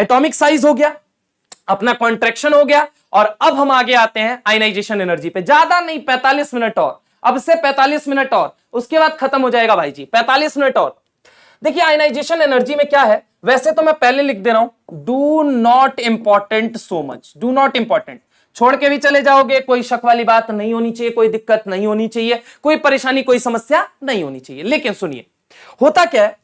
Atomic size हो गया, अपना कॉन्ट्रैक्शन हो गया, और अब हम आगे आते हैं आयनाइजेशन एनर्जी पे। ज्यादा नहीं, 45 मिनट और, अब से 45 मिनट और, उसके बाद खत्म हो जाएगा भाई जी, 45 मिनट और। देखिए आयनाइजेशन एनर्जी में क्या है, वैसे तो मैं पहले लिख दे रहा हूं, do not important so much, do not important, छोड़ के भी चले जाओगे, कोई शक वाली बात नहीं होनी चाहिए, कोई दिक्कत नहीं होनी चाहिए, कोई परेशानी कोई समस्या नहीं होनी चाहिए। लेकिन सुनिए होता क्या है,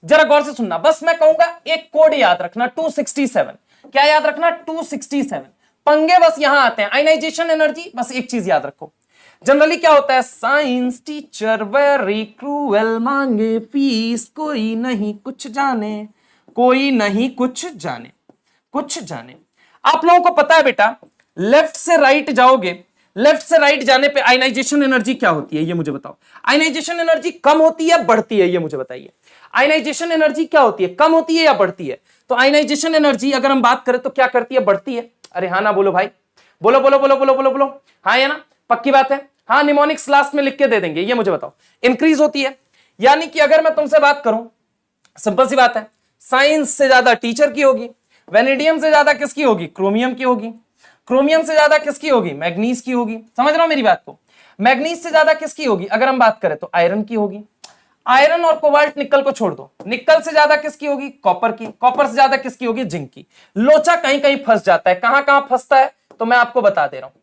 जरा गौर से सुनना, बस मैं कहूंगा एक कोड याद रखना 267, क्या याद रखना 267, पंगे बस यहां आते हैं आयनाइजेशन एनर्जी, बस एक चीज याद रखो, जनरली क्या होता है, साइंस टीचर वेरी क्रूएल, मांगे फीस कोई नहीं कुछ जाने, कोई नहीं कुछ जाने, कुछ जाने। आप लोगों को पता है बेटा, लेफ्ट से राइट जाओगे, लेफ्ट से राइट जाने पे आयनाइजेशन एनर्जी क्या होती है, ये मुझे बताओ। आयनाइजेशन एनर्जी कम होती है बढ़ती है, ये मुझे बताइए। आयनाइजेशन एनर्जी क्या होती है, कम होती है या बढ़ती है? तो आयनाइजेशन एनर्जी अगर हम बात करें तो क्या करती है, बढ़ती है। अरे हाँ ना बोलो भाई, बोलो बोलो बोलो बोलो बोलो बोलो, हाँ या ना, पक्की बात है, हाँ निमोनिक्स लास्ट में लिख के दे देंगे, ये मुझे बताओ। इंक्रीज होती है, यानी कि अगर मैं तुमसे बात करूं, सिंपल सी बात है, साइंस से ज्यादा टीचर की होगी, वेनेडियम से ज्यादा किसकी होगी, क्रोमियम की होगी, क्रोमियम से ज्यादा किसकी होगी, मैग्नीज की होगी, समझ रहा हूं मेरी बात को। मैग्नीज से ज्यादा किसकी होगी अगर हम बात करें तो आयरन की होगी। आयरन और कोबाल्ट निकल को छोड़ दो, निकल से ज्यादा किसकी होगी, कॉपर की, कॉपर से ज्यादा किसकी होगी, जिंक की। लोचा कहीं कहीं फंस जाता है, कहां कहां फंसता है तो मैं आपको बता दे रहा हूं।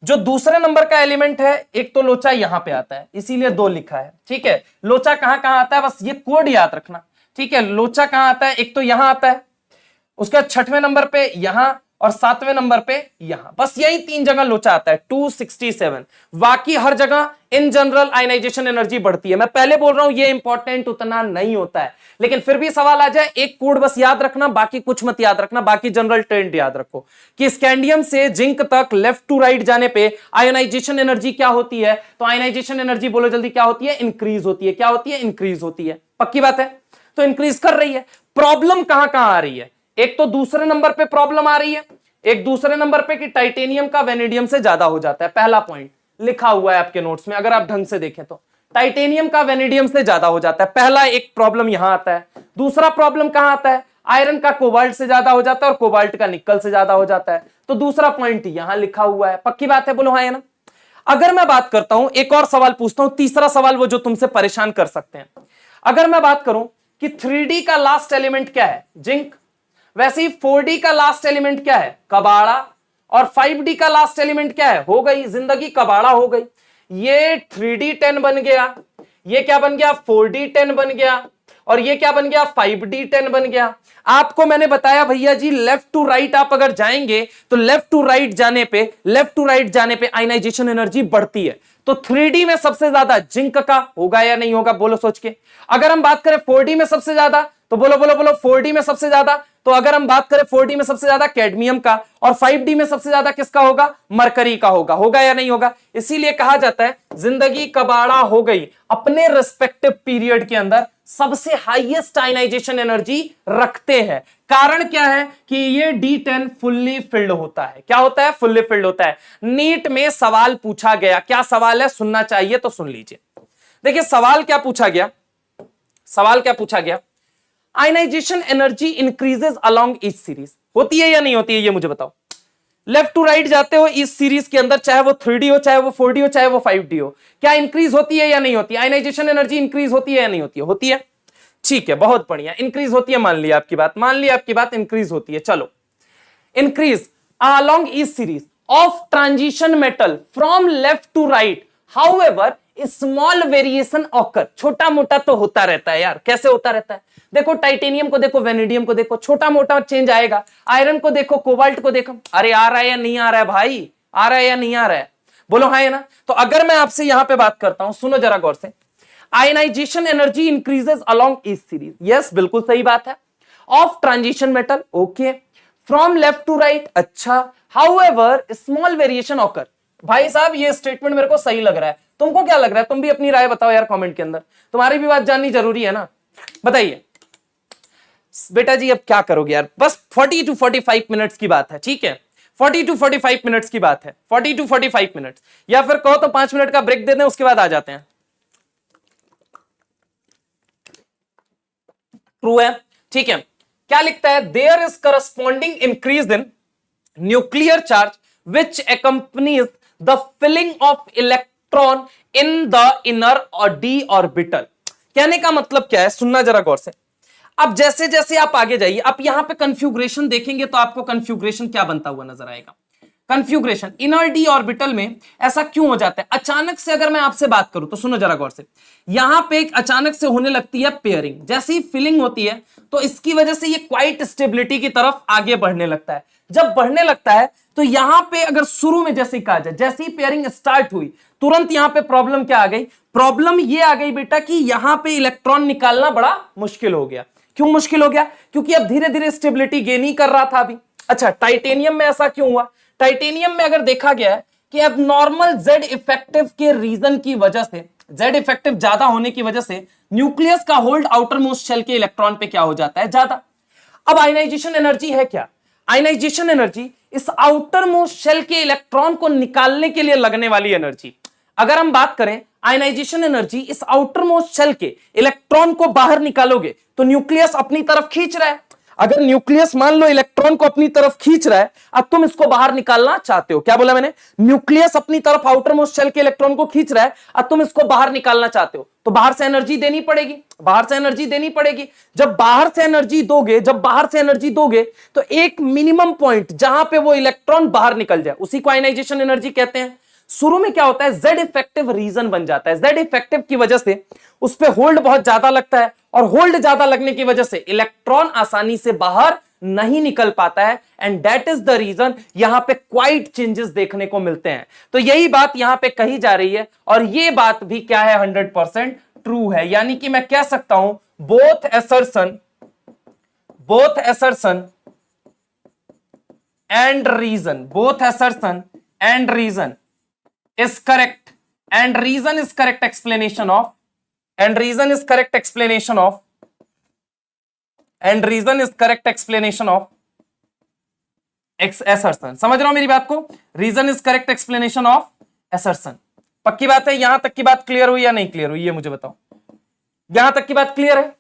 जो दूसरे नंबर का एलिमेंट है, एक तो लोचा यहां पे आता है, इसीलिए 2 लिखा है, ठीक है। लोचा कहां कहां आता है, बस ये कोड याद रखना, ठीक है। लोचा कहां आता है, एक तो यहां आता है, उसके 6वें नंबर पे यहां, और 7वें नंबर पे यहां, बस यही 3 जगह लोचा आता है 267। बाकी हर जगह इन जनरल आयनाइजेशन एनर्जी बढ़ती है। मैं पहले बोल रहा हूं ये इंपॉर्टेंट उतना नहीं होता है, लेकिन फिर भी सवाल आ जाए, एक कोड बस याद रखना, बाकी कुछ मत याद रखना, बाकी जनरल ट्रेंड याद रखो कि स्कैंडियम से जिंक तक लेफ्ट टू राइट जाने पे आयनाइजेशन एनर्जी क्या होती है। तो आयनाइजेशन एनर्जी बोलो जल्दी, क्या होती है, इंक्रीज होती है। क्या होती है, इंक्रीज होती है, पक्की बात है, तो इंक्रीज कर रही है। प्रॉब्लम कहां कहां आ रही है, एक तो दूसरे नंबर पे प्रॉब्लम आ रही है, एक दूसरे नंबर पे कि टाइटेनियम का वेनेडियम से ज्यादा हो जाता है। पहला पॉइंट लिखा हुआ है आपके नोट्स में, अगर आप ढंग से देखें तो टाइटेनियम का वेनेडियम से ज्यादा हो जाता है, पहला एक प्रॉब्लम यहां आता है। दूसरा प्रॉब्लम कहां आता है, आयरन का कोबाल्ट से ज्यादा हो जाता है और कोबाल्ट का निकल से ज्यादा हो जाता है, तो दूसरा पॉइंट यहां लिखा हुआ है, पक्की बात है, बोलो हाँ या ना। अगर मैं बात करता हूं, एक और सवाल पूछता हूं, तीसरा सवाल वो जो तुमसे परेशान कर सकते हैं। अगर मैं बात करूं कि 3D का लास्ट एलिमेंट क्या है, जिंक, वैसे ही 4D का लास्ट एलिमेंट क्या है, कबाड़ा, और 5D का लास्ट एलिमेंट क्या है, हो गई जिंदगी, कबाड़ा हो गई। ये 3D10 बन गया, ये क्या बन गया, 4D10 बन गया, और ये क्या बन गया, 5D10 बन गया। आपको मैंने बताया भैया जी, लेफ्ट टू राइट आप अगर जाएंगे तो लेफ्ट टू राइट जाने पे आयनाइजेशन एनर्जी बढ़ती है। तो 3D में सबसे ज्यादा जिंक का होगा या नहीं होगा, बोलो सोच के। अगर हम बात करें 4D में सबसे ज्यादा, तो बोलो बोलो बोलो, 4D में सबसे ज्यादा, तो अगर हम बात करें 4D में सबसे ज्यादा कैडमियम का, और 5D में सबसे ज्यादा किसका होगा, मरकरी का होगा, होगा या नहीं होगा। इसीलिए कहा जाता है जिंदगी कबाड़ा हो गई, अपने रिस्पेक्टिव पीरियड के अंदर सबसे हाईएस्ट आयनाइजेशन एनर्जी रखते हैं। कारण क्या है कि ये D10 फुल्ली फिल्ड होता है। क्या होता है, फुल्ली फिल्ड होता है। नीट में सवाल पूछा गया, क्या सवाल है, सुनना चाहिए तो सुन लीजिए। देखिए सवाल क्या पूछा गया, सवाल क्या पूछा गया, ionisation energy increases along each series, होती है या नहीं होती है, ये मुझे बताओ। लेफ्ट टू राइट जाते हो इस सीरीज के अंदर, चाहे वो 3D हो, चाहे वो 4D हो, चाहे वो 5D हो, क्या इंक्रीज होती है या नहीं होती है, आयनाइजेशन एनर्जी इंक्रीज होती है या नहीं होती है, होती है, ठीक है, बहुत बढ़िया, इंक्रीज होती है, मान लिया आपकी बात, मान लिया आपकी बात, इंक्रीज होती है। चलो, increase along each series of transition metal from left to right, however small variation occur, छोटा मोटा तो होता रहता है यार, कैसे होता रहता है, देखो टाइटेनियम को देखो, वेनेडियम को देखो, छोटा मोटा चेंज आएगा, आयरन को देखो, कोबाल्ट को देखो, अरे आ रहा है या नहीं आ रहा है भाई, आ रहा है या नहीं आ रहा है, बोलो हाँ या ना। तो अगर मैं आपसे यहां पे बात करता हूं, सुनो जरा गौर से, ionisation energy increases along each series, yes बिल्कुल सही बात है, of transition metal, okay, from left to right, अच्छा, हाउएवर स्मॉल वेरिएशन ऑकर। भाई साहब ये स्टेटमेंट मेरे को सही लग रहा है, तुमको क्या लग रहा है, तुम भी अपनी राय बताओ यार कमेंट के अंदर, तुम्हारी भी बात जाननी जरूरी है ना, बताइए बेटा जी। अब क्या करोगे यार, बस 40 to 45 मिनट्स की बात है, ठीक है, 40 to 45 मिनट्स की बात है, 40 to 45 मिनट्स, या फिर कहो तो 5 मिनट का ब्रेक दे दें, उसके बाद आ जाते हैं। ट्रू है, ठीक है, क्या लिखता है, there is corresponding increase in nuclear charge which accompanies the filling of electron in the inner और डी ऑर्बिटल। कहने का मतलब क्या है, सुनना जरा गौर से। अब जैसे जैसे आप आगे जाइए, आप यहां पे कन्फ्यूग्रेशन देखेंगे तो आपको कन्फ्यूग्रेशन क्या बनता हुआ नजर आएगा। कन्फ्यूग्रेशन इनर डी ऑर्बिटल में ऐसा क्यों हो जाता है, अचानक से अगर मैं आपसे बात करूं तो सुनो जरा गौर से। यहां पे एक अचानक से होने लगती है पेयरिंग, जैसे ही फिलिंग होती है तो इसकी वजह से ये क्वाइट स्टेबिलिटी की तरफ आगे बढ़ने लगता है। जब बढ़ने लगता है तो यहां पे अगर शुरू में जैसे कहा जाए, जैसे ही पेयरिंग स्टार्ट हुई तुरंत यहां पे प्रॉब्लम क्या आ गई, प्रॉब्लम ये आ गई बेटा कि यहां पे इलेक्ट्रॉन निकालना बड़ा मुश्किल हो गया। क्यों मुश्किल हो गया, क्योंकि अब धीरे धीरे स्टेबिलिटी गेन ही कर रहा था अभी। अच्छा, टाइटेनियम में ऐसा क्यों हुआ, टाइटेनियम में अगर देखा गया है कि अब नॉर्मल जेड इफेक्टिव के रीजन की वजह से, जेड इफेक्टिव ज्यादा होने की वजह से न्यूक्लियस का होल्ड आउटर मोस्ट शेल के इलेक्ट्रॉन पे क्या हो जाता है, ज्यादा। अब आयनाइजेशन एनर्जी है क्या, आयनाइजेशन एनर्जी इस आउटर मोस्ट शेल के इलेक्ट्रॉन को निकालने के लिए लगने वाली एनर्जी। अगर हम बात करें आयनाइजेशन एनर्जी, इस आउटर मोस्ट शेल के इलेक्ट्रॉन को बाहर निकालोगे तो न्यूक्लियस अपनी तरफ खींच रहा है। अगर न्यूक्लियस मान लो इलेक्ट्रॉन को अपनी तरफ खींच रहा है, अब तुम इसको बाहर निकालना चाहते हो, क्या बोला मैंने, न्यूक्लियस अपनी तरफ आउटर मोस्ट शेल के इलेक्ट्रॉन को खींच रहा है, अब तुम इसको बाहर निकालना चाहते हो तो बाहर से एनर्जी देनी पड़ेगी, बाहर से एनर्जी देनी पड़ेगी। जब बाहर से एनर्जी दोगे, जब बाहर से एनर्जी दोगे तो एक मिनिमम पॉइंट जहां पे वो इलेक्ट्रॉन बाहर निकल जाए उसी को आयनाइजेशन एनर्जी कहते हैं। शुरू में क्या होता है, जेड इफेक्टिव रीजन बन जाता है, जेड इफेक्टिव की वजह से उस पर होल्ड बहुत ज्यादा लगता है और होल्ड ज्यादा लगने की वजह से इलेक्ट्रॉन आसानी से बाहर नहीं निकल पाता है, and that is the reason यहां पे क्वाइट चेंजेस देखने को मिलते हैं। तो यही बात यहां पे कही जा रही है और ये बात भी क्या है, 100% ट्रू है। यानी कि मैं कह सकता हूं both assertion and reason, both assertion and reason is correct, and reason is correct explanation of, and reason is correct explanation of, and reason is correct explanation of assertion। समझ रहे हो मेरी बात को, reason is correct explanation of assertion। पक्की बात है, यहां तक की बात क्लियर हुई या नहीं क्लियर हुई, ये मुझे बताओ, यहां तक की बात क्लियर है।